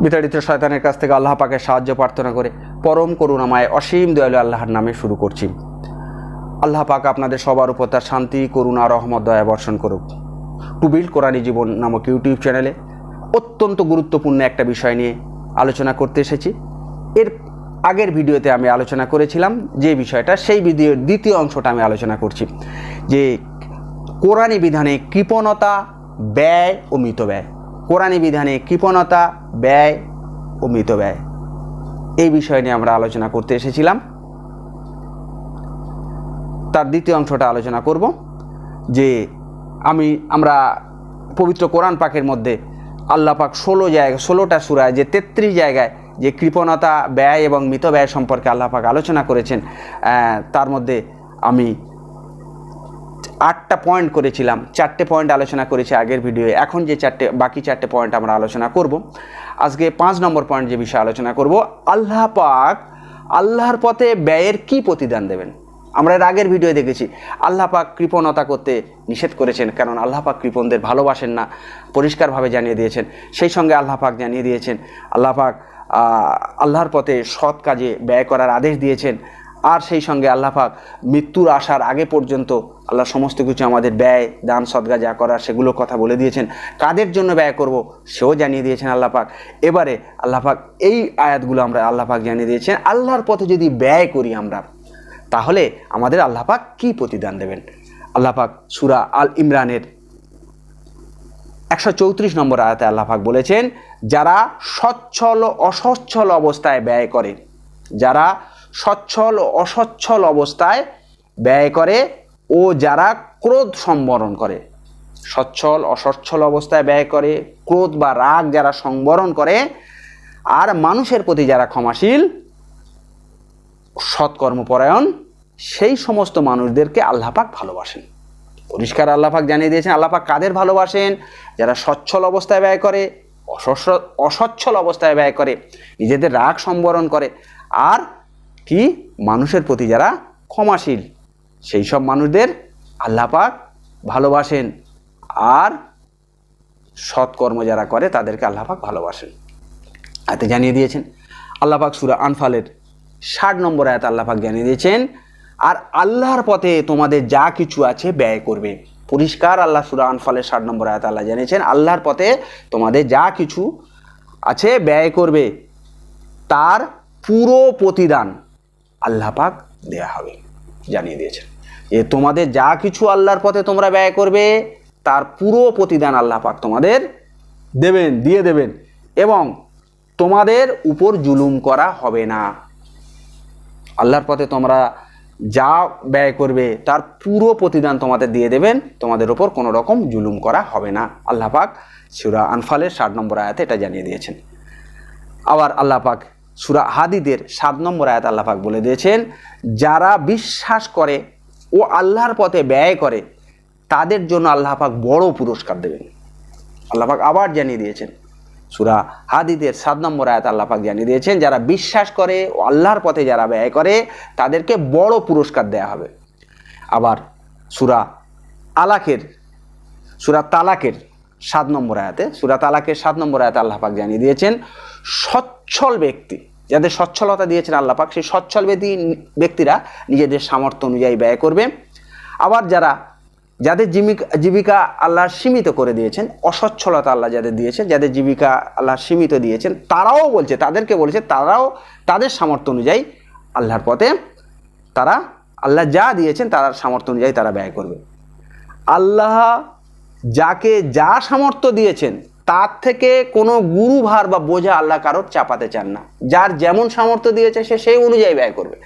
বিতাড়িত শয়তানের কাছ থেকে আল্লাহ পাকের সাহায্য প্রার্থনা করে পরম করুণাময় অসীম দয়ালু আল্লাহর নামে শুরু করছি। আল্লাহ পাক আপনাদের সবার উপর তার শান্তি, করুণা, রহমত, দয়া বর্ষণ করুক। টু বিল্ড কোরআনি জীবন নামক ইউটিউব চ্যানেলে অত্যন্ত গুরুত্বপূর্ণ একটা বিষয় নিয়ে আলোচনা করতে এসেছি। এর আগের ভিডিওতে আমি আলোচনা করেছিলাম যে বিষয়টা, সেই ভিডিওর দ্বিতীয় অংশটা আমি আলোচনা করছি যে কোরআনি বিধানে কৃপণতা, ব্যয় ও মিতব্যয়। কোরআনি বিধানে কৃপণতা, ব্যয় ও মিতব্যয়, এই বিষয় নিয়ে আমরা আলোচনা করতে এসেছিলাম। তার দ্বিতীয় অংশটা আলোচনা করব যে আমরা পবিত্র কোরআন পাকের মধ্যে আল্লাহ পাক 16টা সূরায় যে 33 জায়গায় যে কৃপণতা, ব্যয় এবং মিতব্যয় সম্পর্কে আল্লাহ পাক আলোচনা করেছেন, তার মধ্যে আমি 8টা পয়েন্ট করেছিলাম, 4টে পয়েন্ট আলোচনা করেছি আগের ভিডিওয়ে। এখন যে বাকি 4টে পয়েন্ট আমরা আলোচনা করব। আজকে 5 নম্বর পয়েন্ট যে বিষয়ে আলোচনা করব, আল্লাহ পাক আল্লাহর পথে ব্যয়ের কি প্রতিদান দেবেন। আমরা এর আগের ভিডিও দেখেছি আল্লাহ পাক কৃপণতা করতে নিষেধ করেছেন, কারণ আল্লাহ পাক কৃপণদের ভালোবাসেন না, পরিষ্কারভাবে জানিয়ে দিয়েছেন। সেই সঙ্গে আল্লাহ পাক জানিয়ে দিয়েছেন আল্লাহ পাক আল্লাহর পথে সৎ কাজে ব্যয় করার আদেশ দিয়েছেন। আর সেই সঙ্গে আল্লাহ পাক মৃত্যুর আসার আগে পর্যন্ত আল্লাহ সমস্ত কিছু আমাদের ব্যয়, দান, সদকা যা করার সেগুলোর কথা বলে দিয়েছেন। কাদের জন্য ব্যয় করব সেও জানিয়ে দিয়েছেন আল্লাহ পাক। এবারে আল্লাহ পাক এই আয়াতগুলো আমরা আল্লাহ পাক জানিয়ে দিয়েছেন আল্লাহর পথে যদি ব্যয় করি আমরা, তাহলে আমাদের আল্লাহ পাক কী প্রতিদান দেবেন। আল্লাহ পাক সূরা আল ইমরানের 134 নম্বর আয়াতে আল্লাহ পাক বলেছেন, যারা সচ্ছল অসচ্ছল অবস্থায় ব্যয় করে, যারা সচ্ছল ও অসচ্ছল অবস্থায় ব্যয় করে ও যারা ক্রোধ সম্বরণ করে, সচ্ছল অসচ্ছল অবস্থায় ব্যয় করে, ক্রোধ বা রাগ যারা সংবরণ করে, আর মানুষের প্রতি যারা ক্ষমাশীল, সৎকর্মপরায়ণ, সেই সমস্ত মানুষদেরকে আল্লাহ পাক ভালোবাসেন। পরিষ্কার আল্লাহ পাক জানিয়ে দিয়েছেন আল্লাহ পাক কাদের ভালোবাসেন, যারা সচ্ছল অবস্থায় ব্যয় করে, অসচ্ছল অবস্থায় ব্যয় করে, নিজেদের রাগ সম্বরণ করে, আর কি মানুষের প্রতি যারা ক্ষমাশীল, সেই সব মানুষদের আল্লাহ পাক ভালোবাসেন। আর সৎকর্ম যারা করে তাদেরকে আল্লাহ পাক ভালোবাসেন। এতে জানিয়ে দিয়েছেন আল্লাহ পাক সূরা আনফালের 60 নম্বর আয়াতে আল্লাহ পাক জানিয়ে দিয়েছেন, আর আল্লাহর পথে তোমাদের যা কিছু আছে ব্যয় করবে। পরিষ্কার আল্লাহ সূরা আনফালের 60 নম্বর আয়াতে আল্লাহ জানিয়েছেন আল্লাহর পথে তোমাদের যা কিছু আছে ব্যয় করবে, তার পুরো প্রতিদান আল্লাহ পাক দেয়া হবে। জানিয়ে দিয়েছেন যে তোমাদের যা কিছু আল্লাহর পথে তোমরা ব্যয় করবে, তার পুরো প্রতিদান আল্লাহ পাক তোমাদের দেবেন, দিয়ে দেবেন, এবং তোমাদের উপর জুলুম করা হবে না। আল্লাহর পথে তোমরা যা ব্যয় করবে তার পুরো প্রতিদান তোমাদের দিয়ে দেবেন, তোমাদের ওপর কোনো রকম জুলুম করা হবে না। আল্লাহ পাক সূরা আনফালের 60 নম্বর আয়াতে এটা জানিয়ে দিয়েছেন। আবার আল্লাহ পাক সূরা হাদীদের 7 নম্বর আয়াতে আল্লাহ পাক বলে দিয়েছেন, যারা বিশ্বাস করে ও আল্লাহর পথে ব্যয় করে তাদের জন্য আল্লাহ পাক বড় পুরস্কার দেবেন। আল্লাহ পাক আবার জানিয়ে দিয়েছেন সূরা হাদীদের 7 নম্বর আয়াতে আল্লাহ পাক জানিয়ে দিয়েছেন, যারা বিশ্বাস করে ও আল্লাহর পথে যারা ব্যয় করে তাদেরকে বড় পুরস্কার দেয়া হবে। আবার সূরা তালাকের 7 নম্বর আয়াতে, সূরা তালাকের 7 নম্বর আয়াতে আল্লাহ পাক জানিয়ে দিয়েছেন, সচ্ছল ব্যক্তি, যাদের সচ্ছলতা দিয়েছেন আল্লাহ পাক, সেই সচ্ছল ব্যক্তিরা নিজেদের সামর্থ্য অনুযায়ী ব্যয় করবে। আবার যাদের জীবিকা আল্লাহ সীমিত করে দিয়েছেন, অসচ্ছলতা আল্লাহ যাদের দিয়েছেন, যাদের জীবিকা আল্লাহ সীমিত দিয়েছেন, তারাও বলছে, তাদেরকে বলেছে তারাও তাদের সামর্থ্য অনুযায়ী আল্লাহর পথে তারা আল্লাহ যা দিয়েছেন তার সামর্থ্য অনুযায়ী তারা ব্যয় করবে। আল্লাহ যাকে যা সামর্থ্য দিয়েছেন তার থেকে কোনো গুরুভার বা বোঝা আল্লাহ কারোর চাপাতে চান না। যার যেমন সামর্থ্য দিয়েছে সে সেই অনুযায়ী ব্যয় করবে,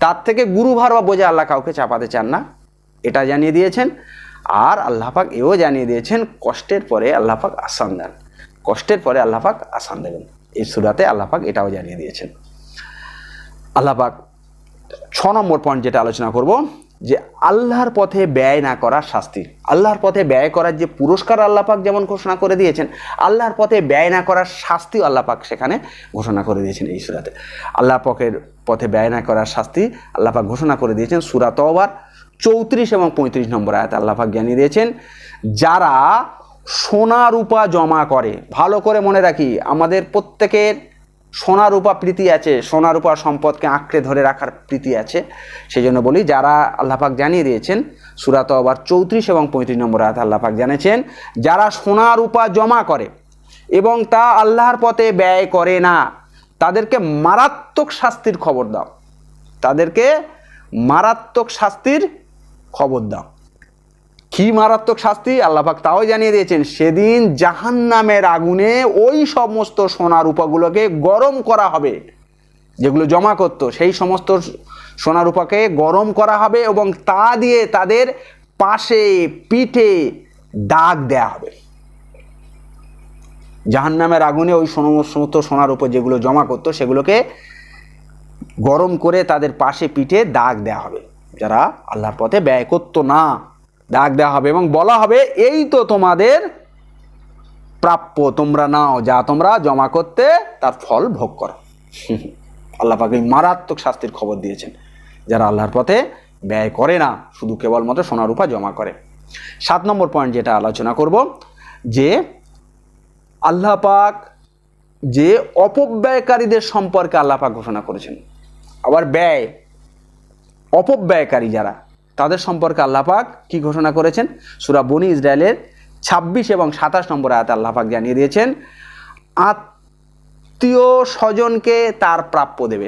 তার থেকে গুরুভার বা বোঝা আল্লাহ কাউকে চাপাতে চান না, এটা জানিয়ে দিয়েছেন। আর আল্লাহ পাক এও জানিয়ে দিয়েছেন কষ্টের পরে আল্লাহ পাক আসান দেন, কষ্টের পরে আল্লাহ পাক আসান দেবেন। এই সূরাতে আল্লাহ পাক এটাও জানিয়ে দিয়েছেন। আল্লাহ পাক 6 নম্বর পয়েন্ট যেটা আলোচনা করব, যে আল্লাহর পথে ব্যয় না করার শাস্তি। আল্লাহর পথে ব্যয় করার যে পুরস্কার আল্লাহ পাক যেমন ঘোষণা করে দিয়েছেন, আল্লাহর পথে ব্যয় না করার শাস্তিও আল্লাহ পাক সেখানে ঘোষণা করে দিয়েছেন এই সূরাতে। আল্লাহর পথে ব্যয় না করার শাস্তি আল্লাহ পাক ঘোষণা করে দিয়েছেন সূরা তওবার 34 এবং 35 নম্বর আয়াতে আল্লাহ পাক জানিয়ে দিয়েছেন, যারা সোনা রূপা জমা করে। ভালো করে মনে রাখি, আমাদের প্রত্যেকের সোনা রূপা প্রীতি আছে, সোনা রূপা সম্পদকে আঁকড়ে ধরে রাখার প্রীতি আছে। সেই জন্য বলি, যারা আল্লাহ পাক জানিয়ে দিয়েছেন সূরা তওবার 34 এবং 35 নম্বর আয়াতে আল্লাহ পাক জানিয়েছেন, যারা সোনা রূপা জমা করে এবং তা আল্লাহর পথে ব্যয় করে না, তাদেরকে মারাত্মক শাস্তির খবর দাও। তাদেরকে মারাত্মক শাস্তির খবর দাও। কি মারাত্মক শাস্তি? আল্লাহ পাক তাও জানিয়ে দিয়েছেন, সেদিন জাহান্নামের আগুনে ওই সমস্ত সোনা রূপাগুলোকে গরম করা হবে, যেগুলো জমা করতো সেই সমস্ত সোনা রূপাকে গরম করা হবে এবং তা দিয়ে তাদের পাশে পিঠে দাগ দেয়া হবে। জাহান্নামের আগুনে ওই সমস্ত সোনা রূপা যেগুলো জমা করতো সেগুলোকে গরম করে তাদের পাশে পিঠে দাগ দেয়া হবে। যারা আল্লাহর পথে ব্যয় করতো না, দাগ দেওয়া হবে এবং বলা হবে, এই তো তোমাদের প্রাপ্য, তোমরা নাও, যা তোমরা জমা করতে তার ফল ভোগ করো। আল্লাহ পাক এই মারাত্মক শাস্তির খবর দিয়েছেন যারা আল্লাহর পথে ব্যয় করে না, শুধু কেবলমাত্র সোনা রূপা জমা করে। 7 নম্বর পয়েন্ট যেটা আলোচনা করব, যে আল্লাহ পাক যে অপব্যয়কারীদের সম্পর্কে আল্লাহ পাক ঘোষণা করেছেন। আবার ব্যয়, অপব্যয়কারী যারা, তাদের সম্পর্কে আল্লাহ পাক কি ঘোষণা করেছেন? সূরা বনী ইসরাইলের 26 এবং 27 নম্বর আয়াতে আল্লাহ পাক জানিয়ে দিয়েছেন, আত্মীয় স্বজনকে তার প্রাপ্য দেবে।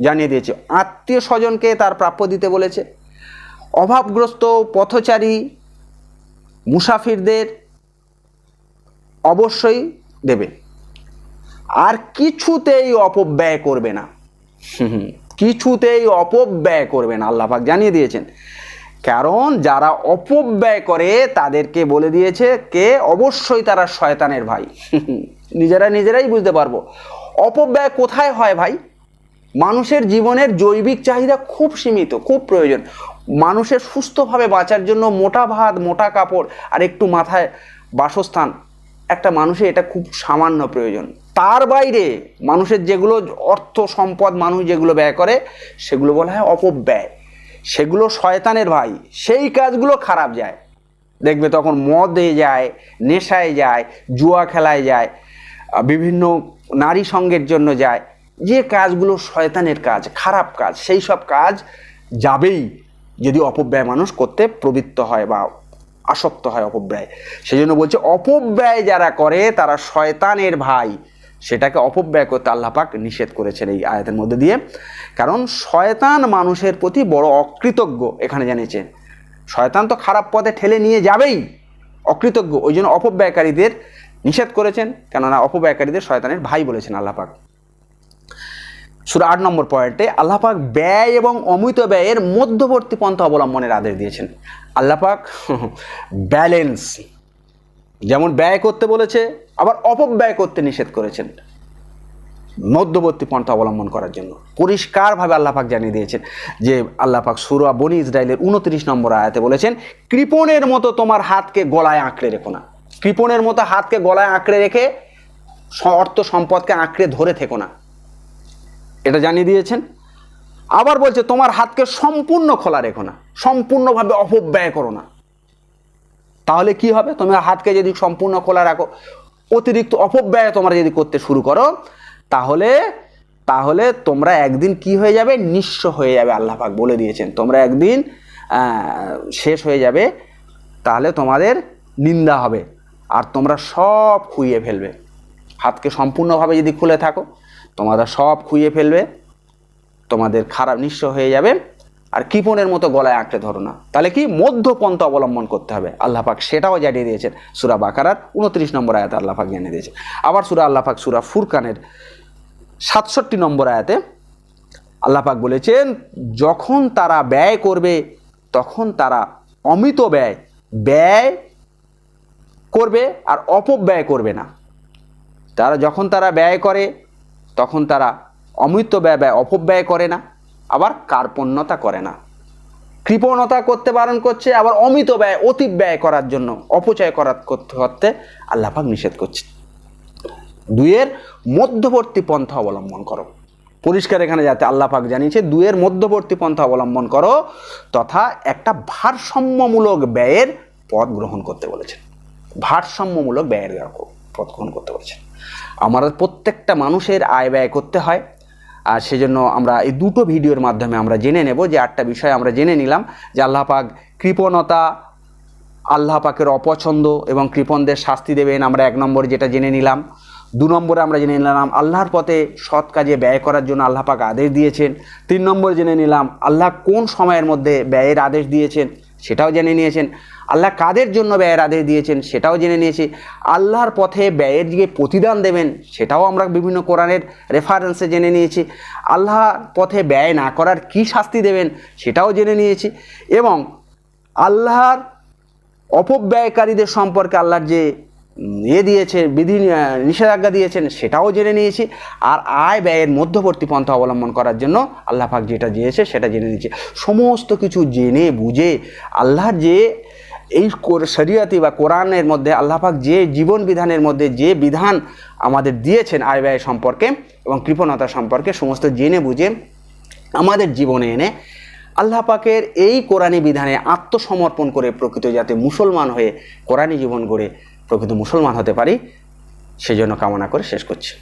জানিয়ে দিয়েছে আত্মীয় স্বজনকে তার প্রাপ্য দিতে বলেছে। অভাবগ্রস্ত পথচারী মুসাফিরদের অবশ্যই দেবে, আর কিছুতেই অপব্যয় করবে না। কিছুতেই অপব্যয় করবে না, আল্লাহ পাক জানিয়ে দিয়েছেন। কারণ যারা অপব্যয় করে তাদেরকে বলে দিয়েছে কে? অবশ্যই তারা শয়তানের ভাই। নিজেরাই বুঝতে পারবো অপব্যয় কোথায় হয় ভাই। মানুষের জীবনের জৈবিক চাহিদা খুব সীমিত, খুব প্রয়োজন। মানুষের সুস্থভাবে বাঁচার জন্য মোটা ভাত, মোটা কাপড় আর একটু মাথায় বাসস্থান, একটা মানুষের এটা খুব সামান্য প্রয়োজন। তার বাইরে মানুষের যেগুলো অর্থ সম্পদ মানুষ যেগুলো ব্যয় করে সেগুলো বলা হয় অপব্যয়। সেগুলো শয়তানের ভাই, সেই কাজগুলো খারাপ যায়। দেখবে তখন মদে যায়, নেশায় যায়, জুয়া খেলায় যায়, বিভিন্ন নারী সঙ্গের জন্য যায়। যে কাজগুলো শয়তানের কাজ, খারাপ কাজ, সেই সব কাজ যাবেই যদি অপব্যয় মানুষ করতে প্রবৃত্ত হয় বা আসক্ত হয় অপব্যয়। সেই জন্য বলছে অপব্যয় যারা করে তারা শয়তানের ভাই। সেটাকে অপব্যয় করতে আল্লাহ পাক নিষেধ করেছেন এই আয়াতের মধ্যে দিয়ে। কারণ শয়তান মানুষের প্রতি বড় অকৃতজ্ঞ। এখানে জানিয়েছে শয়তান তো খারাপ পথে ঠেলে নিয়ে যাবেই, অকৃতজ্ঞ। ওই জন্য অপব্যয়কারীদের নিষেধ করেছেন, কেননা অপব্যয়কারীদের শয়তানের ভাই বলেছেন আল্লাহ পাক। সূরা 8 নম্বর পয়েন্টে আল্লাহ পাক ব্যয় এবং অমিত ব্যয়ের মধ্যবর্তী পন্থা অবলম্বনের আদেশ দিয়েছেন। আল্লাহ পাক ব্যালেন্স, যেমন ব্যয় করতে বলেছে আবার অপব্যয় করতে নিষেধ করেছেন, মধ্যবর্তী পন্থা অবলম্বন করার জন্য পরিষ্কারভাবে আল্লাহ পাক জানিয়ে দিয়েছেন। যে আল্লাহ পাক সূরা বনী ইসরাইলের 29 নম্বর আয়াতে বলেছেন, কৃপণের মতো তোমার হাতকে গলায় আঁকড়ে রেখো না। কৃপণের মতো হাতকে গলায় আঁকড়ে রেখে অর্থ সম্পদকে আঁকড়ে ধরে থেকো না, এটা জানিয়ে দিয়েছেন। আবার বলছে তোমার হাতকে সম্পূর্ণ খোলা রেখো না, সম্পূর্ণভাবে অপব্যয় করো না। তাহলে কি হবে? তোমার হাতকে যদি সম্পূর্ণ খোলা রাখো, অতিরিক্ত অপব্যয় তোমরা যদি করতে শুরু করো, তাহলে তোমরা একদিন কি হয়ে যাবে? নিঃস্ব হয়ে যাবে। আল্লাহ পাক বলে দিয়েছেন তোমরা একদিন শেষ হয়ে যাবে, তাহলে তোমাদের নিন্দা হবে আর তোমরা সব খুইয়ে ফেলবে। হাতকে সম্পূর্ণভাবে যদি খুলে থাকো, তোমরা সব খুইয়ে ফেলবে, তোমাদের খারাপ নিঃস্ব হয়ে যাবে। আর কৃপণের মতো গলায় আঁকড়ে ধরো না। তাহলে কি? মধ্যপন্থা অবলম্বন করতে হবে। আল্লাহ পাক সেটাও জানিয়ে দিয়েছেন সূরা বাকারার 29 নম্বর আয়াতে আল্লাহ পাক জানিয়ে দিয়েছেন। আবার আল্লাহ পাক সূরা ফুরকানের 67 নম্বর আয়াতে আল্লাহ পাক বলেছেন, যখন তারা ব্যয় করবে তখন তারা অমিত ব্যয় করবে আর অপব্যয় করবে না। যখন তারা ব্যয় করে তখন তারা অমিত ব্যয় অপব্যয় করে না, আবার কার্পণ্যতা করে না। কৃপণতা করতে বারণ করছে, আবার অমিত ব্যয় অতিব্যয় করার জন্য অপচয় করতে আল্লাহ পাক নিষেধ করছে। দুয়ের মধ্যবর্তী পন্থা অবলম্বন করো। পরিষ্কার এখানে যাতে আল্লাহ পাক জানিয়েছে দুয়ের মধ্যবর্তী পন্থা অবলম্বন করো তথা একটা ভারসাম্যমূলক ব্যয়ের পথ গ্রহণ করতে বলেছেন। ভারসাম্যমূলক ব্যয়ের পথ গ্রহণ করতে বলেছেন। আমাদের প্রত্যেকটা মানুষের আয় ব্যয় করতে হয়, আর সেজন্য আমরা এই দুটো ভিডিওর মাধ্যমে আমরা জেনে নেব যে 8টা বিষয় আমরা জেনে নিলাম যে আল্লাহ পাক কৃপণতা, আল্লাহ পাকের অপছন্দ এবং কৃপণদের শাস্তি দেবেন, আমরা 1 নম্বরে যেটা জেনে নিলাম। 2 নম্বরে আমরা জেনে নিলাম আল্লাহর পথে সৎ কাজে ব্যয় করার জন্য আল্লাহ পাক আদেশ দিয়েছেন। 3 নম্বরে জেনে নিলাম আল্লাহ কোন সময়ের মধ্যে ব্যয়ের আদেশ দিয়েছেন, সেটাও জেনে নিয়েছেন। আল্লাহ কাদের জন্য ব্যয়ের আদেশ দিয়েছেন সেটাও জেনে নিয়েছি। আল্লাহর পথে ব্যয়ের যে প্রতিদান দেবেন সেটাও আমরা বিভিন্ন কোরআনের রেফারেন্সে জেনে নিয়েছি। আল্লাহর পথে ব্যয় না করার কি শাস্তি দেবেন সেটাও জেনে নিয়েছি। এবং আল্লাহর অপব্যয়কারীদের সম্পর্কে আল্লাহর যে দিয়েছে বিধি নিষেধাজ্ঞা দিয়েছেন সেটাও জেনে নিয়েছি। আর আয় ব্যয়ের মধ্যবর্তী পন্থা অবলম্বন করার জন্য আল্লাহ পাক যেটা দিয়েছে সেটা জেনে নিয়েছি। সমস্ত কিছু জেনে বুঝে আল্লাহর যে এই শরীয়তি বা কোরআনের মধ্যে আল্লাহ পাক যে জীবন বিধানের মধ্যে যে বিধান আমাদের দিয়েছেন আয় ব্যয় সম্পর্কে এবং কৃপণতা সম্পর্কে, সমস্ত জেনে বুঝে আমাদের জীবনে এনে আল্লাহ পাকের এই কোরআনী বিধানে আত্মসমর্পণ করে প্রকৃত যাতে মুসলমান হয়ে কোরআনী জীবন গড়ে প্রকৃত মুসলমান হতে পারি, সেজন্য কামনা করে শেষ করছি।